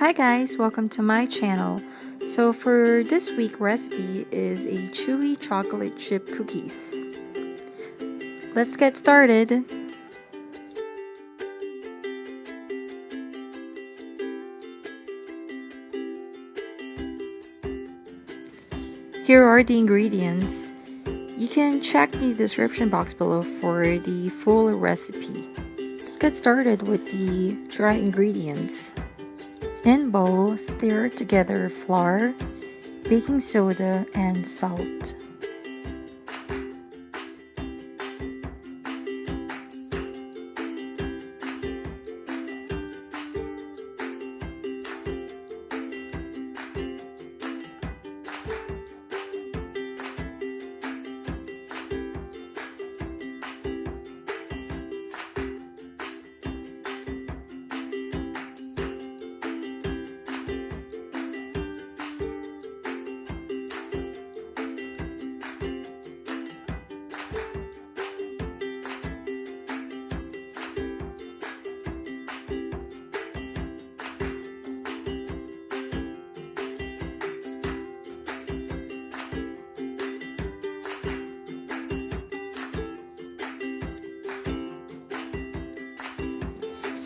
Hi guys, welcome to my channel. So for this week recipe is a chewy chocolate chip cookies. Let's get started. Here are the ingredients. You can check the description box below for the full recipe. Let's get started with the dry ingredients. In bowl, stir together flour, baking soda, and salt.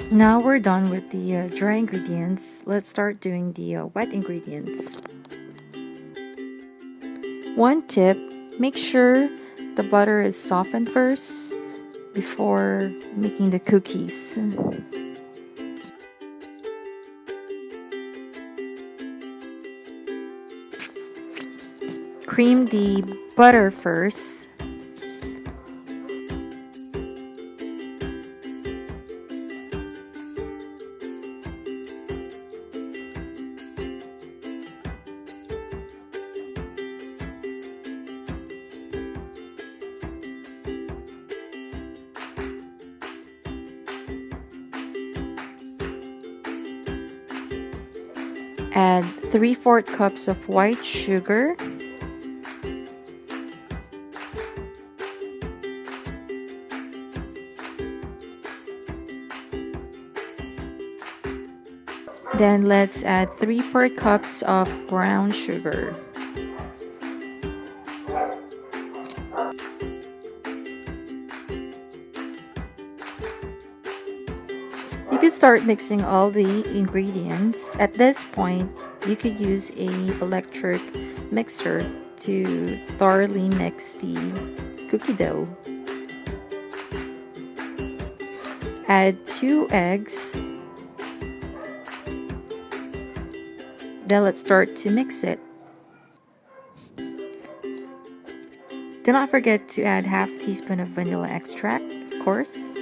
Now we're done with the dry ingredients. Let's start doing the wet ingredients. One tip, make sure the butter is softened first before making the cookies. Cream the butter first. Add 3/4 cups of white sugar. Then let's add 3/4 cups of brown sugar. You could start mixing all the ingredients. At this point, you could use an electric mixer to thoroughly mix the cookie dough. Add 2 eggs. Then let's start to mix it. Do not forget to add half teaspoon of vanilla extract, of course.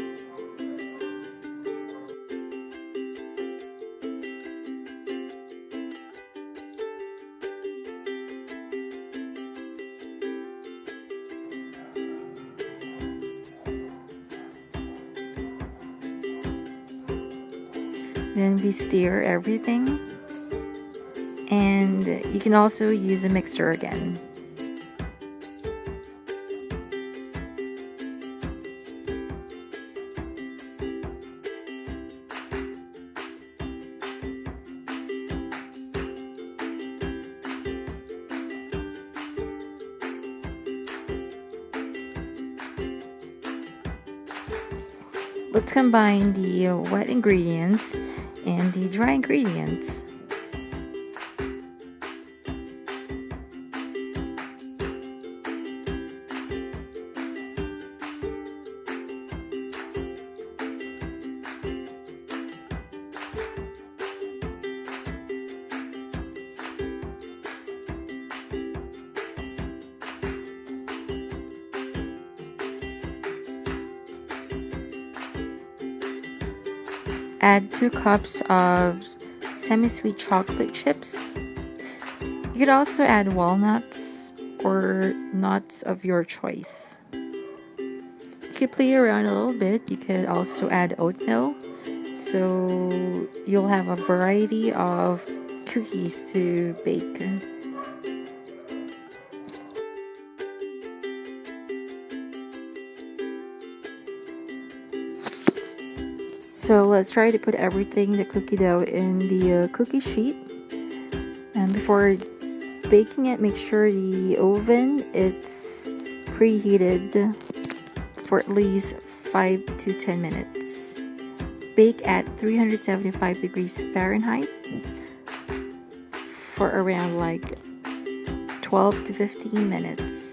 Then we stir everything, and you can also use a mixer again. Let's combine the wet ingredients and the dry ingredients. Add 2 cups of semisweet chocolate chips. You could also add walnuts or nuts of your choice. You could play around a little bit. You could also add oatmeal, so you'll have a variety of cookies to bake. So let's try to put everything, the cookie dough, in the cookie sheet. And before baking it, make sure the oven it's preheated for at least 5 to 10 minutes. Bake at 375 degrees Fahrenheit for around like 12 to 15 minutes.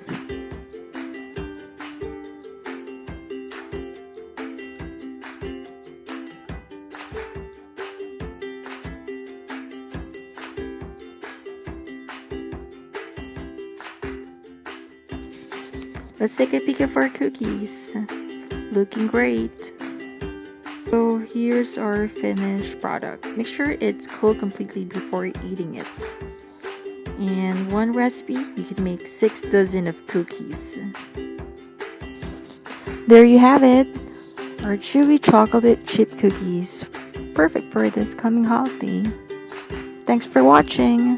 Let's take a peek of our cookies. Looking great. So here's our finished product. Make sure it's cooled completely before eating it. And one recipe, you can make 6 dozen of cookies. There you have it. Our chewy chocolate chip cookies. Perfect for this coming holiday. Thanks for watching.